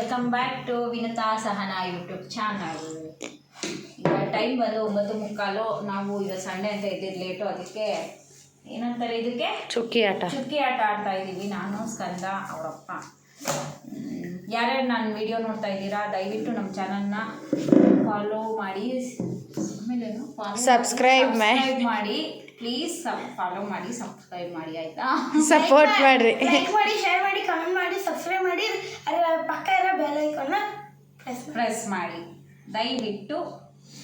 Welcome back to Vinutha Sahana YouTube channel. ಈಗ time ಬಂದು 9:45. ನಾವು ಇವತ್ತು ಸಂಡೇ ಅಂತ ಇದ್ದಿದ್ದು ಲೇಟು, ಅದಕ್ಕೆ ಏನಂತಾರೆ ಇದಕ್ಕೆ ಚುಕ್ಕಿ ಆಟ ಆಡ್ತಾ ಇದ್ದೀವಿ. ನಾನು ಸ್ಕಂದ ಅವರಪ್ಪ. ಯಾರ್ಯಾರು ನಾನು ವಿಡಿಯೋ ನೋಡ್ತಾ ಇದ್ದೀರಾ ದಯವಿಟ್ಟು ನಮ್ಮ ಚಾನಲ್ನ ಫಾಲೋ ಮಾಡಿ, ಆಮೇಲೆ ಸಬ್ಸ್ಕ್ರೈಬ್ ಮಾಡಿ ಪ್ಲೀಸ್. ಫಾಲೋ ಮಾಡಿ, ಸಬ್ಸ್ಕ್ರೈಬ್ ಮಾಡಿ, ಆಯಿತಾ? ಸಪೋರ್ಟ್ ಮಾಡಿರಿ, ಲೈಕ್ ಮಾಡಿ, ಶೇರ್ ಮಾಡಿ, ಕಮೆಂಟ್ ಮಾಡಿ, ಸಬ್ಸ್ಕ್ರೈಬ್ ಮಾಡಿ, ಅದರ ಪಕ್ಕ ಇರೋ ಬೆಲ್ ಐಕಾನ್ನ ಪ್ರೆಸ್ ಮಾಡಿ. ದಯವಿಟ್ಟು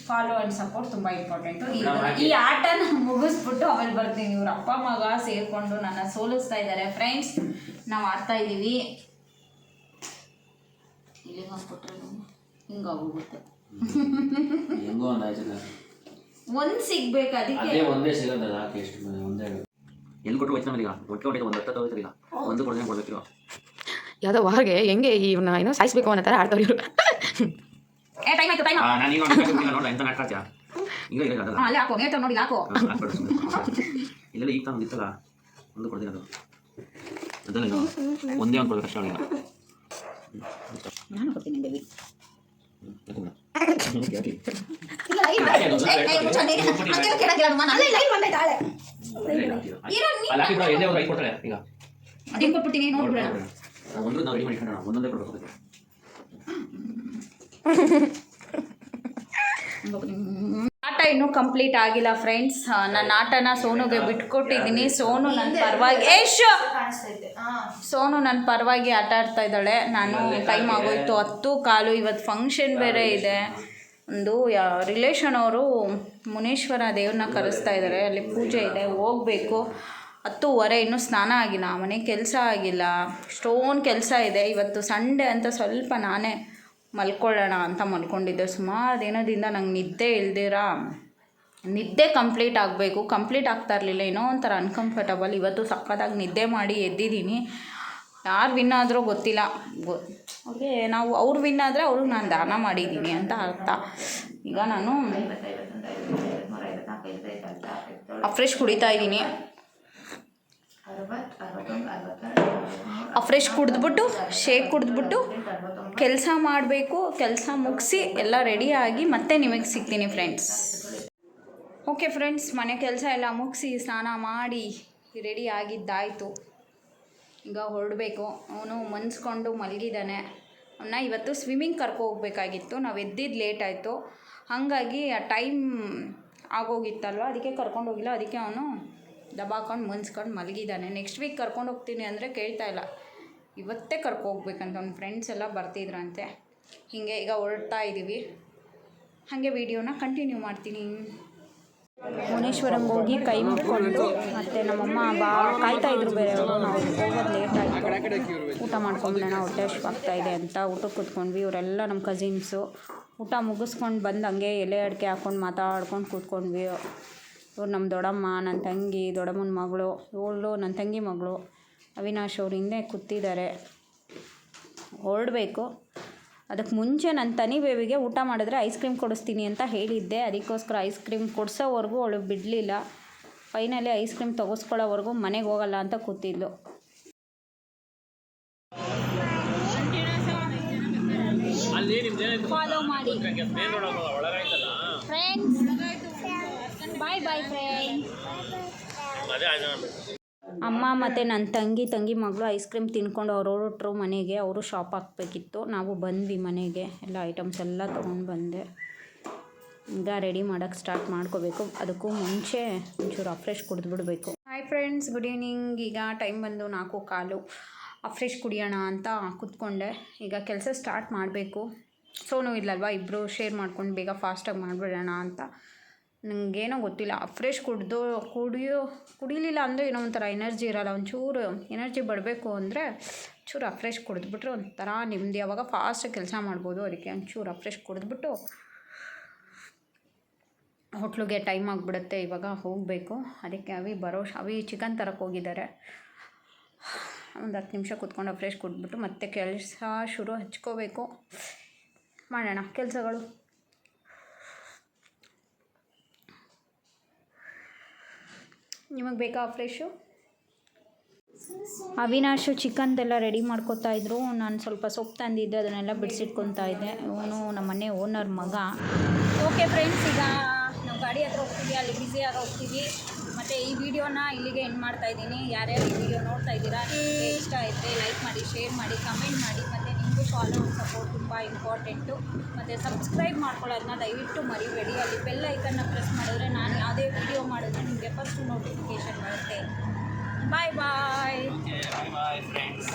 ಫಾಲೋ ಆ್ಯಂಡ್ ಸಪೋರ್ಟ್ ತುಂಬ ಇಂಪಾರ್ಟೆಂಟು. ಈ ಆಟನ ಮುಗಿಸ್ಬಿಟ್ಟು ಆಮೇಲೆ ಬರ್ತೀನಿ. ಇವ್ರ ಅಪ್ಪ ಮಗ ಸೇರಿಕೊಂಡು ನನ್ನ ಸೋಲಿಸ್ತಾ ಇದ್ದಾರೆ ಫ್ರೆಂಡ್ಸ್. ನಾವು ಆಡ್ತಾ ಇದ್ದೀವಿ. ಇಲ್ಲಿಗೆ ಹಾಕ್ಬಿಟ್ರೆ ಹಿಂಗಾಗೋಗುತ್ತೆ. ಒಂದು ಸಿಗ್ಬೇಕು, ಅದಕ್ಕೆ ಒಂದೇ ಸಿಗೋದಲ್ಲ. ಒಂದೇ ಎಲ್ಲಿ ಕೊಟ್ಟು ಹೋಯ್ತು ನಮಗೆ. ಒಟ್ಟು ಒಂದು ಹತ್ತು ಹೋಯ್ತು. ಈಗ ಒಂದು ಕೊಡೋದೇ ಕೊಡ್ಬೇಕು. ಯಾವುದೋ ಹೊರಗೆ ಹೆಂಗೆ ಇವನ್ನ ಏನೋ ಸಾಯಿಸ್ಬೇಕು ಅನ್ನೋ ಥರ ಆಡ್ತಾವ್ರಿ ಇವರು. ಇಲ್ಲೆಲ್ಲ ಈಗ ತಾನು ಇತ್ತಲ್ಲ, ಒಂದು ಕೊಡ್ತೀನಿ. ಅದು ಅದಲ್ಲ ಒಂದೇ ಒಂದು ಕೊಡ್ಬೇಕು ಅಷ್ಟೇ. ನಾನು ಕೊಡ್ತೀನಿ ಬೇಬಿ. ಅದೇನು ಕೊಟ್ಬಿಡ್ತೀನಿ ನೋಡ್ಬಿಡ. ಒಂದು ನಾವು ರೆಡಿ ಮಾಡಿಕೊಂಡು ಒಂದೊಂದೇ ಕೊಡ್ಬೇಕು. ಆಟ ಇನ್ನೂ ಕಂಪ್ಲೀಟ್ ಆಗಿಲ್ಲ ಫ್ರೆಂಡ್ಸ್. ನನ್ನ ಆಟನ ಸೋನುಗೆ ಬಿಟ್ಕೊಟ್ಟಿದ್ದೀನಿ. ಸೋನು ನನ್ನ ಪರವಾಗಿ ಆಟ ಆಡ್ತಾ ಇದ್ದಾಳೆ. ನಾನು ಟೈಮ್ ಆಗೋಯ್ತು 10:15. ಇವತ್ತು ಫಂಕ್ಷನ್ ಬೇರೆ ಇದೆ. ಒಂದು ರಿಲೇಷನ್ ಅವರು ಮುನೇಶ್ವರ ದೇವ್ರನ್ನ ಕರೆಸ್ತಾ ಇದ್ದಾರೆ, ಅಲ್ಲಿ ಪೂಜೆ ಇದೆ, ಹೋಗಬೇಕು. 10:15 ಇನ್ನೂ ಸ್ನಾನ ಆಗಿಲ್ಲ, ಮನೆ ಕೆಲಸ ಆಗಿಲ್ಲ, ಸ್ಟೋನ್ ಕೆಲಸ ಇದೆ. ಇವತ್ತು ಸಂಡೇ ಅಂತ ಸ್ವಲ್ಪ ನಾನೇ ಮಲ್ಕೊಳ್ಳೋಣ ಅಂತ ಮಲ್ಕೊಂಡಿದ್ದೆ. ಸುಮಾರು ದಿನದಿಂದ ನಂಗೆ ನಿದ್ದೆ ನಿದ್ದೆ ಕಂಪ್ಲೀಟ್ ಆಗಬೇಕು, ಕಂಪ್ಲೀಟ್ ಆಗ್ತಾ ಇರಲಿಲ್ಲ. ಏನೋ ಒಂಥರ ಅನ್ಕಂಫರ್ಟಬಲ್. ಇವತ್ತು ಸಕ್ಕತ್ತಾಗಿ ನಿದ್ದೆ ಮಾಡಿ ಎದ್ದಿದ್ದೀನಿ. ಯಾರು ವಿನ್ ಆದರೂ ಗೊತ್ತಿಲ್ಲ. ಅವ್ರಿಗೆ ಅವ್ರು ವಿನ್ ಆದರೆ ಅವ್ರಿಗೆ ನಾನು ದಾನ ಮಾಡಿದ್ದೀನಿ ಅಂತ ಅರ್ಥ. ಈಗ ನಾನು ಅಫ್ರೆಶ್ ಕುಡಿತಾ ಇದ್ದೀನಿ. ಅಫ್ರೆಶ್ ಕುಡಿದ್ಬಿಟ್ಟು ಶೇಕ್ ಕುಡಿದ್ಬಿಟ್ಟು ಕೆಲಸ ಮಾಡಬೇಕು. ಕೆಲಸ ಮುಗಿಸಿ ಎಲ್ಲ ರೆಡಿಯಾಗಿ ಮತ್ತೆ ನಿಮಗೆ ಸಿಗ್ತೀನಿ ಫ್ರೆಂಡ್ಸ್. ಓಕೆ ಫ್ರೆಂಡ್ಸ್, ಮನೆ ಕೆಲಸ ಎಲ್ಲ ಮುಗಿಸಿ ಸ್ನಾನ ಮಾಡಿ ರೆಡಿ ಆಗಿದ್ದಾಯಿತು. ಈಗ ಹೊರಡಬೇಕು. ಅವನು ಮನ್ಸ್ಕೊಂಡು ಮಲಗಿದ್ದಾನೆ. ಅವನ್ನ ಇವತ್ತು ಸ್ವಿಮ್ಮಿಂಗ್ ಹೋಗ್ಬೇಕಾಗಿತ್ತು. ನಾವು ಎದ್ದಿದ್ದು ಲೇಟ್ ಆಯಿತು, ಹಾಗಾಗಿ ಆ ಟೈಮ್ ಆಗೋಗಿತ್ತಲ್ವ, ಅದಕ್ಕೆ ಕರ್ಕೊಂಡೋಗಿಲ್ಲ. ಅದಕ್ಕೆ ಅವನು ದಬಾಕೊಂಡು ಮನ್ಸ್ಕೊಂಡು ಮಲಗಿದ್ದಾನೆ. ನೆಕ್ಸ್ಟ್ ವೀಕ್ ಕರ್ಕೊಂಡು ಹೋಗ್ತೀನಿ ಅಂದರೆ ಕೇಳ್ತಾ ಇಲ್ಲ. ಇವತ್ತೇ ಹೋಗ್ಬೇಕಂತ ಅವ್ನ ಫ್ರೆಂಡ್ಸ್ ಎಲ್ಲ ಬರ್ತಿದ್ರಂತೆ. ಹೀಗೆ ಈಗ ಹೊರಡ್ತಾ ಇದ್ದೀವಿ. ಹಾಗೆ ವೀಡಿಯೋನ ಕಂಟಿನ್ಯೂ ಮಾಡ್ತೀನಿ. ಮುನೇಶ್ವರಂಗೆ ಹೋಗಿ ಕೈ ಮುಟ್ಕೊಂಡು ಮತ್ತು ನಮ್ಮಮ್ಮ ಕಾಯ್ತಾಯಿದ್ರು ಬೇರೆ. ಅವರು ನಾವು ಹೋಗೋದು ಲೇಟ್ ಆಯಿತು. ಊಟ ಮಾಡ್ಕೊಂಬಿಡೋಣ, ಹೊಟ್ಟೆ ಹಶ್ವಾಗ್ತಾ ಇದೆ ಅಂತ ಊಟಕ್ಕೆ ಕೂತ್ಕೊಂಡ್ವಿ. ಇವರೆಲ್ಲ ನಮ್ಮ ಕಸಿನ್ಸು ಊಟ ಮುಗಿಸ್ಕೊಂಡು ಬಂದು ಹಂಗೆ ಎಲೆ ಅಡಿಕೆ ಹಾಕ್ಕೊಂಡು ಮಾತಾಡ್ಕೊಂಡು ಕೂತ್ಕೊಂಡ್ವಿ. ಇವ್ರು ನಮ್ಮ ದೊಡ್ಡಮ್ಮ, ನನ್ನ ತಂಗಿ, ದೊಡ್ಡಮ್ಮನ ಮಗಳು, ಇವಳು ನನ್ನ ತಂಗಿ ಮಗಳು ಅವಿನಾಶ್ ಅವ್ರು ಹಿಂದೆ ಕೂತಿದ್ದಾರೆ. ಹೊರಡಬೇಕು. ಅದಕ್ಕೆ ಮುಂಚೆ ನನ್ನ ತನಿ ಬೇಬಿಗೆ ಊಟ ಮಾಡಿದ್ರೆ ಐಸ್ ಕ್ರೀಮ್ ಕೊಡಿಸ್ತೀನಿ ಅಂತ ಹೇಳಿದ್ದೆ. ಅದಕ್ಕೋಸ್ಕರ ಐಸ್ ಕ್ರೀಮ್ ಕೊಡಿಸೋವರೆಗೂ ಅವಳು ಬಿಡಲಿಲ್ಲ. ಫೈನಲಿ ಐಸ್ ಕ್ರೀಮ್ ತೆಗೆಸ್ಕೊಳ್ಳೋವರೆಗೂ ಮನೆಗೆ ಹೋಗಲ್ಲ ಅಂತ ಕೂತಿದ್ಲು. ಫಾಲೋ ಮಾಡಿ ಫ್ರೆಂಡ್ಸ್. Bye friends. ಅಮ್ಮ ಮತ್ತು ನನ್ನ ತಂಗಿ ಮಗಳು ಐಸ್ ಕ್ರೀಮ್ ತಿನ್ಕೊಂಡು ಅವ್ರು ಹೊರಟ್ರು ಮನೆಗೆ. ಅವರು ಶಾಪ್ ಹಾಕಬೇಕಿತ್ತು. ನಾವು ಬಂದ್ವಿ ಮನೆಗೆ. ಎಲ್ಲ ಐಟಮ್ಸ್ ಎಲ್ಲ ತೊಗೊಂಡು ಬಂದೆ. ಈಗ ರೆಡಿ ಮಾಡೋಕ್ಕೆ ಸ್ಟಾರ್ಟ್ ಮಾಡ್ಕೋಬೇಕು. ಅದಕ್ಕೂ ಮುಂಚೆ ಒಂಚೂರು ಅಫ್ರೆಶ್ ಕುಡಿದ್ಬಿಡ್ಬೇಕು. Hi friends, good evening. ಈಗ ಟೈಮ್ ಬಂದು 4:15. ಅಫ್ರೆಶ್ ಕುಡಿಯೋಣ ಅಂತ ಕೂತ್ಕೊಂಡೆ. ಈಗ ಕೆಲಸ ಸ್ಟಾರ್ಟ್ ಮಾಡಬೇಕು. ಸೋನು ಇಲ್ಲಲ್ವ, ಇಬ್ಬರು ಶೇರ್ ಮಾಡ್ಕೊಂಡು ಬೇಗ ಫಾಸ್ಟಾಗಿ ಮಾಡಿಬಿಡೋಣ ಅಂತ. ನನಗೇನೋ ಗೊತ್ತಿಲ್ಲ, ಅಫ್ರೆಶ್ ಕುಡಿಲಿಲ್ಲ ಅಂದರೆ ಏನೋ ಒಂಥರ ಎನರ್ಜಿ ಇರೋಲ್ಲ. ಒಂಚೂರು ಎನರ್ಜಿ ಬರಬೇಕು ಅಂದರೆ ಚೂರು ಅಫ್ರೆಶ್ ಕುಡಿದ್ಬಿಟ್ರೆ ಒಂಥರ ನೆಮ್ಮದಿ. ಆವಾಗ ಫಾಸ್ಟಾಗಿ ಕೆಲಸ ಮಾಡ್ಬೋದು. ಅದಕ್ಕೆ ಒಂಚೂರು ಅಫ್ರೆಶ್ ಕುಡಿದ್ಬಿಟ್ಟು ಹೋಟ್ಲಿಗೆ ಟೈಮ್ ಆಗಿಬಿಡುತ್ತೆ. ಇವಾಗ ಹೋಗಬೇಕು. ಅದಕ್ಕೆ ಅವಿ ಚಿಕನ್ ತರಕ್ಕೆ ಹೋಗಿದ್ದಾರೆ. ಒಂದು 10 ನಿಮಿಷ ಕೂತ್ಕೊಂಡು ಅಫ್ರೆಶ್ ಕುಡಿದ್ಬಿಟ್ಟು ಮತ್ತೆ ಕೆಲಸ ಹಚ್ಕೋಬೇಕು. ಮಾಡೋಣ ಕೆಲಸಗಳು. ನಿಮಗೆ ಬೇಕಾ ಫ್ರೆಶು? ಅವಿನಾಶು ಚಿಕನ್ದೆಲ್ಲ ರೆಡಿ ಮಾಡ್ಕೊತಾ ಇದ್ರು. ನಾನು ಸ್ವಲ್ಪ ಸೊಪ್ಪು ತಂದಿದ್ದೆ, ಅದನ್ನೆಲ್ಲ ಬಿಡಿಸಿಟ್ಕೊತಾ ಇದ್ದೆ. ಇವನು ನಮ್ಮ ಮನೆ ಓನರ್ ಮಗ. ಓಕೆ ಫ್ರೆಂಡ್ಸ್, ಈಗ ನಾವು ಗಾಡಿ ಹತ್ರ ಹೋಗ್ತೀವಿ, ಅಲ್ಲಿ ಬ್ಯುಸಿಯಾಗಿ ಹೋಗ್ತೀವಿ. ಮತ್ತು ಈ ವಿಡಿಯೋನ ಇಲ್ಲಿಗೆ ಎಂಡ್ ಮಾಡ್ತಾ ಇದ್ದೀನಿ. ಯಾರ್ಯಾರು ಈ ವಿಡಿಯೋ ನೋಡ್ತಾ ಇದ್ದೀರಾ, ನಿಮಗೆ ಇಷ್ಟ ಆಯಿತು ಲೈಕ್ ಮಾಡಿ, ಶೇರ್ ಮಾಡಿ, ಕಮೆಂಟ್ ಮಾಡಿ. ಮತ್ತು ನಿಮಗೂ ಫಾಲೋ ಸಪೋರ್ಟ್ ತುಂಬ ಇಂಪಾರ್ಟೆಂಟು. ಮತ್ತು ಸಬ್ಸ್ಕ್ರೈಬ್ ಮಾಡ್ಕೊಳ್ಳೋದನ್ನ ದಯವಿಟ್ಟು ಮರಿಬೇಡಿ. ಅಲ್ಲಿ ಬೆಲ್ ಐಕನ್ನ ಪ್ರೆಸ್ ಮಾಡಿದ್ರೆ ನಾನು ಯಾವುದೇ ವಿಡಿಯೋ ಮಾಡಿದ್ರೆ ನಿಮಗೆ ಫಸ್ಟ್ ನೋಟಿಫಿಕೇಷನ್ ಬರುತ್ತೆ. Bye bye. Bye friends.